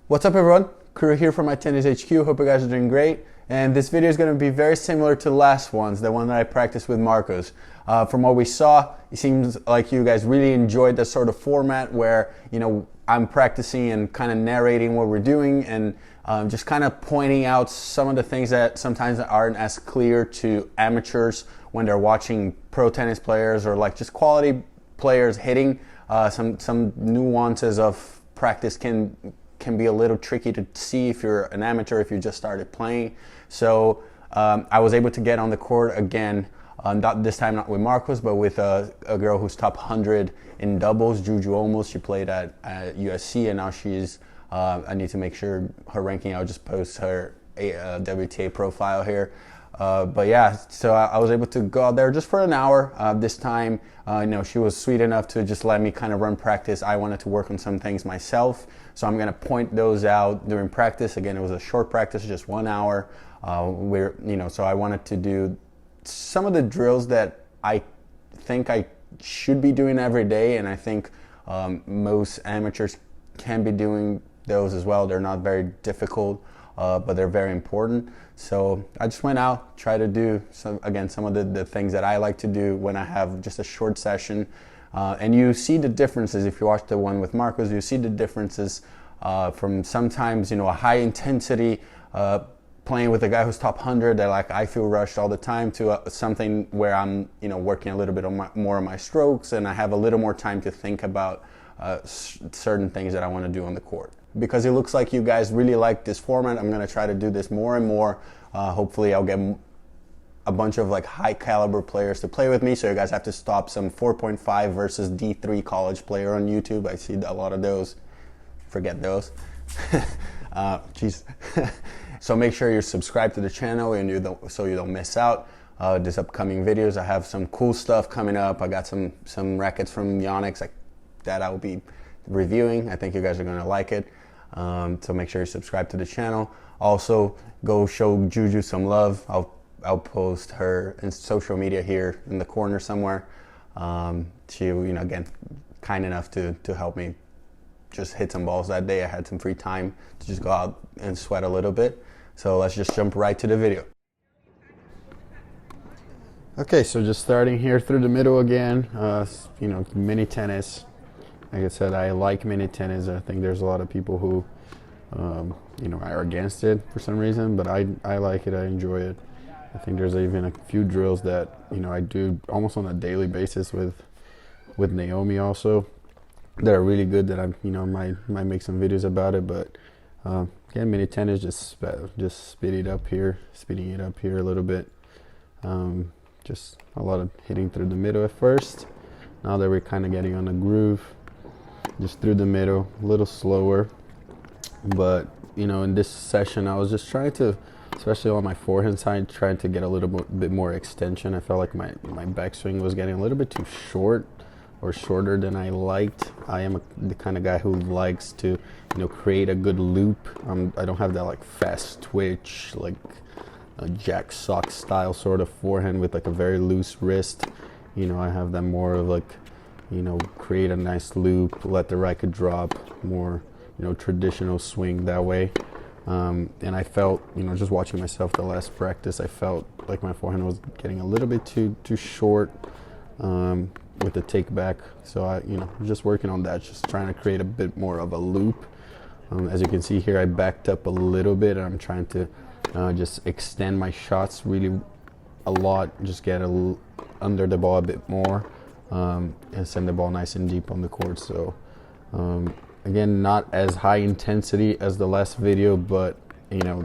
What's up everyone? Karue here from my tennis HQ. Hope you guys are doing great. And this video is going to be very similar to the last ones, the one that I practiced with Marcos. From what we saw, it seems like you guys really enjoyed this sort of format where, I'm practicing and kind of narrating what we're doing and just kind of pointing out some of the things that sometimes aren't as clear to amateurs when they're watching pro tennis players or like just quality players hitting. Some nuances of practice can be a little tricky to see if you're an amateur, if you just started playing. So I was able to get on the court again, not this time not with Marcos, but with a girl who's top 100 in doubles, Juju Olmos. She played at USC and now she's, I need to make sure her ranking, I'll just post her WTA profile here. But yeah, so I was able to go out there just for an hour. This time, she was sweet enough to just let me kind of run practice. I wanted to work on some things myself, so I'm going to point those out during practice. Again, it was a short practice, just 1 hour. So I wanted to do some of the drills that I think I should be doing every day, and I think most amateurs can be doing those as well. They're not very difficult. But they're very important. So I just went out, tried to do some of the things that I like to do when I have just a short session. And you see the differences if you watch the one with Marcos. You see the differences from sometimes a high intensity playing with a guy who's top 100 that like I feel rushed all the time to something where I'm working a little bit more on my strokes and I have a little more time to think about certain things that I want to do on the court. Because it looks like you guys really like this format, I'm going to try to do this more and more. Hopefully I'll get a bunch of like high caliber players to play with me, so you guys have to stop some 4.5 versus D3 college player on YouTube. I see a lot of those. Forget those. Jeez. So make sure you're subscribed to the channel and so you don't miss out. These upcoming videos, I have some cool stuff coming up. I got some rackets from Yonex that I'll be reviewing. I think you guys are going to like it. So make sure you subscribe to the channel. Also, go show Juju some love. I'll post her in social media here in the corner somewhere. She, again, kind enough to help me just hit some balls that day. I had some free time to just go out and sweat a little bit. So let's just jump right to the video. Okay, so just starting here through the middle again. Mini tennis. Like I said, I like mini tennis. I think there's a lot of people who, are against it for some reason, but I like it. I enjoy it. I think there's even a few drills that, I do almost on a daily basis with Naomi also that are really good that I, might make some videos about it. But again, mini tennis, just speeding it up here a little bit. Just a lot of hitting through the middle at first. Now that we're kind of getting on the groove, just through the middle, a little slower. But in this session I was just trying to, especially on my forehand side, trying to get a little bit more extension. I felt like my backswing was getting a little bit too short, or shorter than I liked. I am the kind of guy who likes to create a good loop. I don't have that like fast twitch, like a jack sock style sort of forehand with like a very loose wrist. I have that more of like create a nice loop, let the racket drop, more, traditional swing that way. And I felt, just watching myself the last practice, I felt like my forehand was getting a little bit too short with the take back. So I, just working on that, just trying to create a bit more of a loop. As you can see here, I backed up a little bit. I'm trying to just extend my shots really a lot, just get under the ball a bit more. And send the ball nice and deep on the court. So again, not as high intensity as the last video, but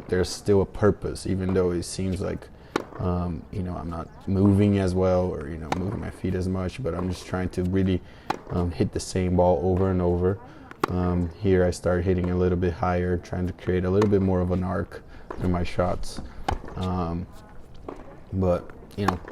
there's still a purpose, even though it seems like I'm not moving as well or moving my feet as much, but I'm just trying to really hit the same ball over and over. Here I start hitting a little bit higher, trying to create a little bit more of an arc through my shots. But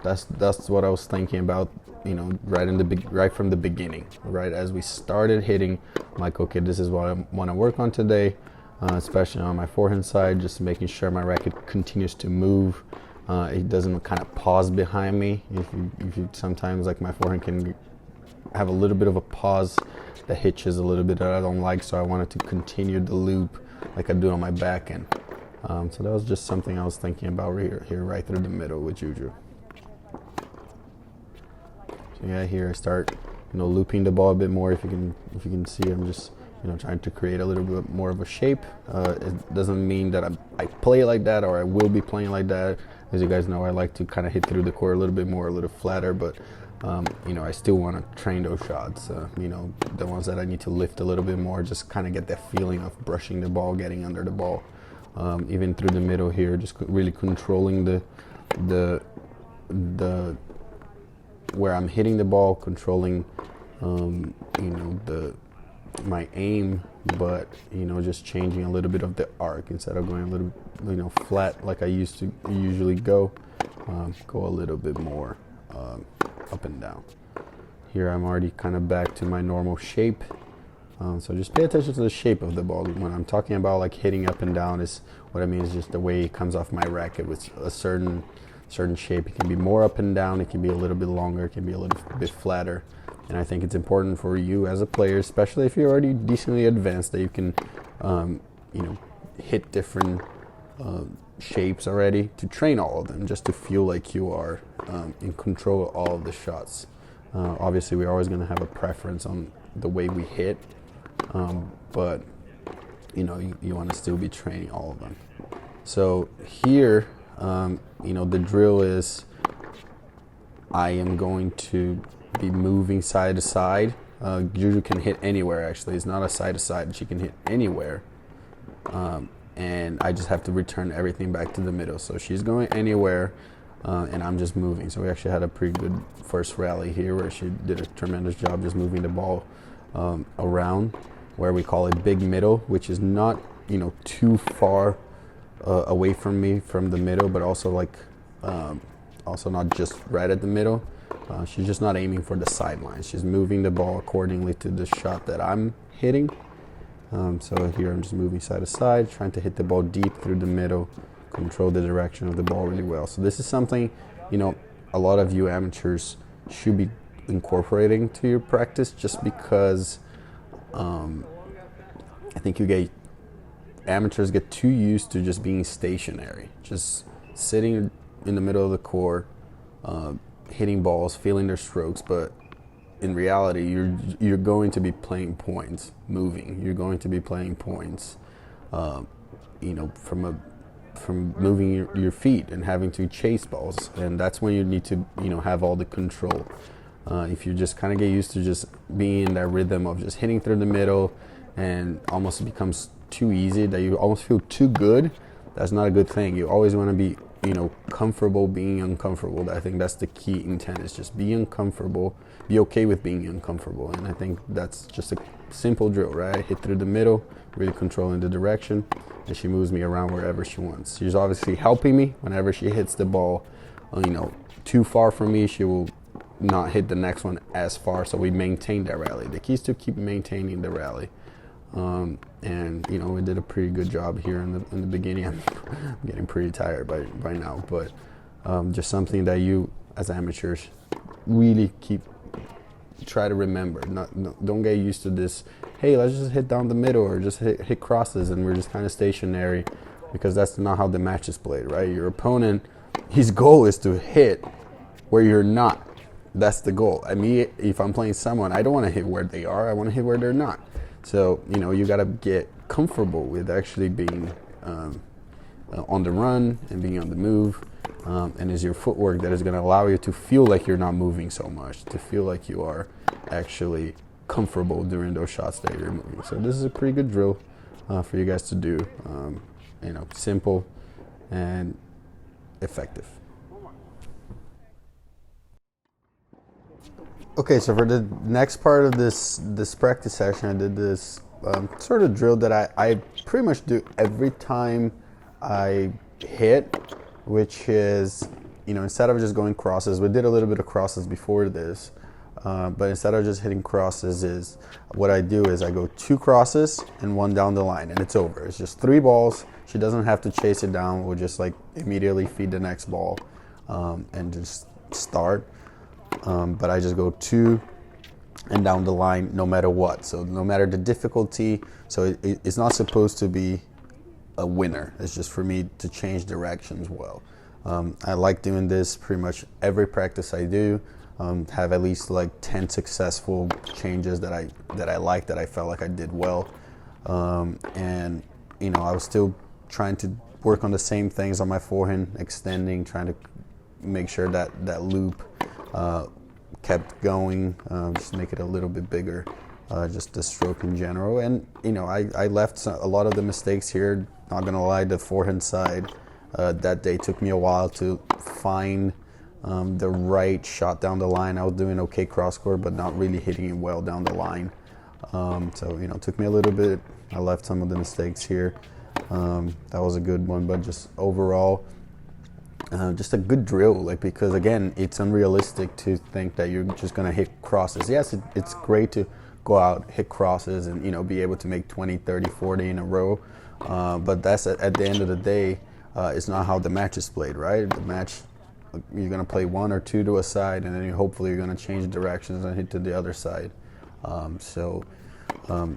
that's what I was thinking about, right from the beginning, right as we started hitting. I'm like, okay, this is what I want to work on today, especially on my forehand side, just making sure my racket continues to move. It doesn't kind of pause behind me. If you sometimes, like, my forehand can have a little bit of a pause that hitches a little bit that I don't like, so I wanted to continue the loop like I do on my back end. So that was just something I was thinking about here right through the middle with Juju. So yeah, here I start, looping the ball a bit more. If you can see, I'm just, trying to create a little bit more of a shape. It doesn't mean that I play like that or I will be playing like that. As you guys know, I like to kind of hit through the court a little bit more, a little flatter, but I still want to train those shots. The ones that I need to lift a little bit more, just kind of get that feeling of brushing the ball, getting under the ball. Even through the middle here, just really controlling the where I'm hitting the ball, controlling my aim, but just changing a little bit of the arc instead of going a little flat like I usually go a little bit more up and down. Here I'm already kind of back to my normal shape. So just pay attention to the shape of the ball. When I'm talking about like hitting up and down, is what I mean is just the way it comes off my racket with a certain shape. It can be more up and down, it can be a little bit longer, it can be a little bit flatter. And I think it's important for you as a player, especially if you're already decently advanced, that you can hit different shapes already, to train all of them, just to feel like you are in control of all of the shots. Obviously we're always going to have a preference on the way we hit, but you want to still be training all of them. So here, the drill is I am going to be moving side to side. Juju can hit anywhere, actually. It's not a side to side. She can hit anywhere. And I just have to return everything back to the middle. So she's going anywhere, and I'm just moving. So we actually had a pretty good first rally here where she did a tremendous job just moving the ball around, where we call it big middle, which is not too far away from me from the middle, but also also not just right at the middle. She's just not aiming for the sidelines. She's moving the ball accordingly to the shot that I'm hitting. So here I'm just moving side to side, trying to hit the ball deep through the middle, control the direction of the ball really well. So this is something, a lot of you amateurs should be incorporating to your practice, just because I think amateurs get too used to just being stationary, just sitting in the middle of the court, hitting balls, feeling their strokes, but in reality, you're going to be playing points, moving. You're going to be playing points, from moving your feet and having to chase balls, and that's when you need to, have all the control. If you just kind of get used to just being in that rhythm of just hitting through the middle, and almost it becomes too easy, that you almost feel too good, that's not a good thing. You always want to be comfortable being uncomfortable. I think that's the key intent, is just be uncomfortable, be okay with being uncomfortable. And I think that's just a simple drill, right? Hit through the middle, really controlling the direction, and she moves me around wherever she wants. She's obviously helping me. Whenever she hits the ball, too far from me, she will not hit the next one as far, so we maintain that rally. The key is to keep maintaining the rally. And we did a pretty good job here in the beginning. I'm getting pretty tired by now, but just something that you as amateurs really try to remember. Don't get used to this, hey, let's just hit down the middle or just hit crosses and we're just kind of stationary, because that's not how the match is played, right? Your opponent, his goal is to hit where you're not. That's the goal. I mean, if I'm playing someone, I don't want to hit where they are, I want to hit where they're not. So, you got to get comfortable with actually being on the run and being on the move. And it's your footwork that is going to allow you to feel like you're not moving so much, to feel like you are actually comfortable during those shots that you're moving. So this is a pretty good drill for you guys to do. Simple and effective. Okay, so for the next part of this practice session, I did this sort of drill that I pretty much do every time I hit, which is, instead of just going crosses, we did a little bit of crosses before this, but instead of just hitting crosses, is what I do is I go 2 crosses and 1 down the line, and it's over. It's just 3 balls. She doesn't have to chase it down. We'll just immediately feed the next ball and just start. But I just go 2 and down the line no matter what. So no matter the difficulty. So it's not supposed to be a winner. It's just for me to change directions well. I like doing this pretty much every practice I do. Have at least like 10 successful changes that I felt like I did well. And I was still trying to work on the same things on my forehand, extending, trying to make sure that loop kept going, just make it a little bit bigger, just the stroke in general. And I left a lot of the mistakes here. Not gonna lie, the forehand side that day took me a while to find the right shot down the line. I was doing okay cross court, but not really hitting it well down the line. So it took me a little bit. I left some of the mistakes here. That was a good one, but just overall, just a good drill. Because again, it's unrealistic to think that you're just gonna hit crosses. Yes, it's great to go out, hit crosses, and be able to make 20, 30, 40 in a row. But that's at the end of the day, it's not how the match is played, right? The match, you're gonna play one or two to a side, and then hopefully you're gonna change directions and hit to the other side.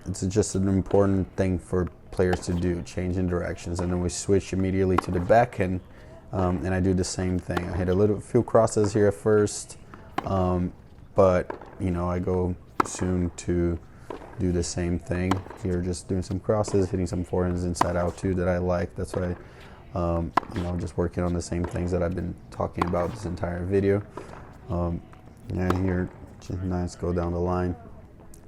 It's just an important thing for players to do, changing directions. And then we switch immediately to the backhand, and I do the same thing. I hit a few crosses here at first, but I go soon to do the same thing here, just doing some crosses, hitting some forehands inside out too that I like. That's why just working on the same things that I've been talking about this entire video. And here, just nice go down the line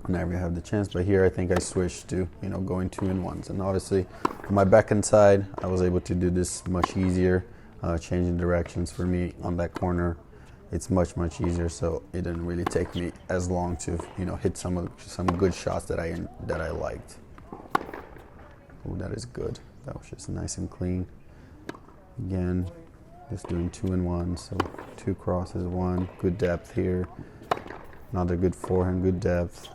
whenever you have the chance. But here I think I switched to going 2-in-1s, and obviously on my backhand side I was able to do this much easier, changing directions for me on that corner. It's much easier, so it didn't really take me as long to hit some good shots that I liked. Oh, that is good. That was just nice and clean. Again, just doing 2-in-1, so 2 crosses, 1 good depth here, another good forehand, good depth,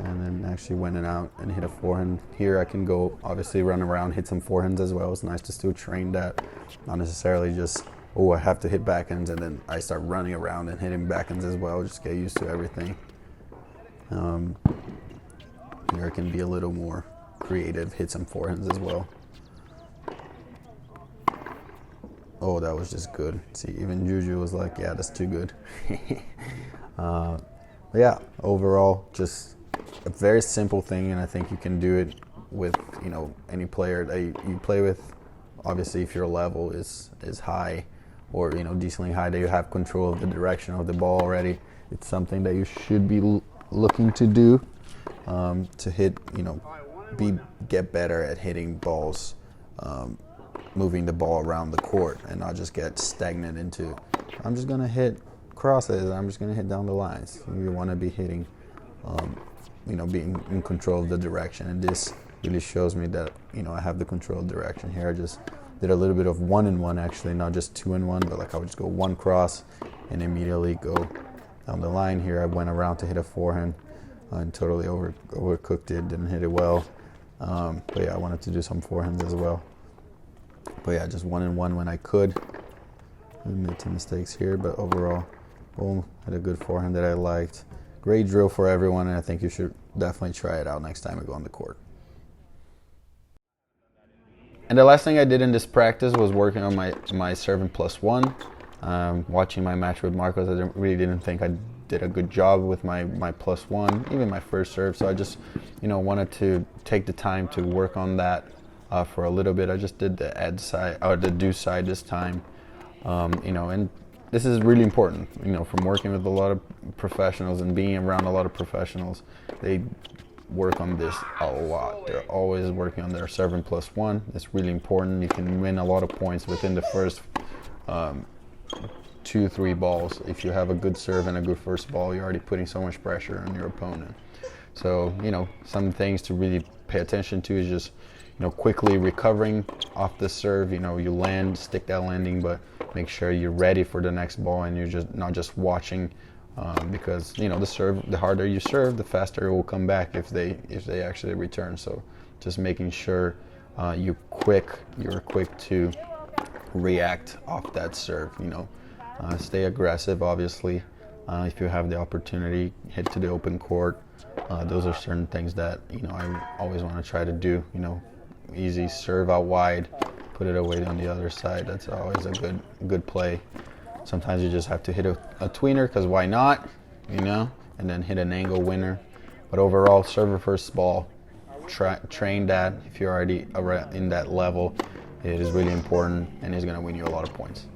and then actually went out and hit a forehand. Here I can go obviously run around, hit some forehands as well. It's nice to still train that, not necessarily just I have to hit backhands and then I start running around and hitting backhands as well. Just get used to everything. Here I can be a little more creative, hit some forehands as well. Oh, that was just good. See, even Juju was like, yeah, that's too good. But yeah, overall, just a very simple thing, and I think you can do it with any player that you play with. Obviously, if your level is high, or decently high, that you have control of the direction of the ball already, it's something that you should be looking to do, to hit, get better at hitting balls, moving the ball around the court, and not just get stagnant into, I'm just gonna hit crosses, I'm just gonna hit down the lines. You want to be hitting, being in control of the direction, and this really shows me that I have the control of direction here. I just did a little bit of 1-in-1, actually, not just 2-in-1, but I would just go 1 cross and immediately go down the line. Here I went around to hit a forehand and totally overcooked it, didn't hit it well. But yeah, I wanted to do some forehands as well. But yeah, just 1-in-1 when I could. I made some mistakes here, but overall, boom, had a good forehand that I liked. Great drill for everyone, and I think you should definitely try it out next time you go on the court. And the last thing I did in this practice was working on my serving +1. Watching my match with Marcos, I really didn't think I did a good job with my +1, even my first serve. So I just, wanted to take the time to work on that for a little bit. I just did the ed side or the do side this time, and this is really important. From working with a lot of professionals and being around a lot of professionals, they work on this a lot. They're always working on their serving +1. It's really important. You can win a lot of points within the first 2-3 balls. If you have a good serve and a good first ball, you're already putting so much pressure on your opponent. So some things to really pay attention to is just quickly recovering off the serve. You land, stick that landing, but make sure you're ready for the next ball and you're just not just watching. Because the harder you serve, the faster it will come back if they actually return. So just making sure you're quick to react off that serve. Stay aggressive, obviously. If you have the opportunity, head to the open court. Those are certain things that I always want to try to do. easy serve out wide, put it away on the other side. That's always a good play. Sometimes you just have to hit a tweener, because why not, you know, and then hit an angle winner. But overall, server first ball, train that if you're already in that level. It is really important, and it's going to win you a lot of points.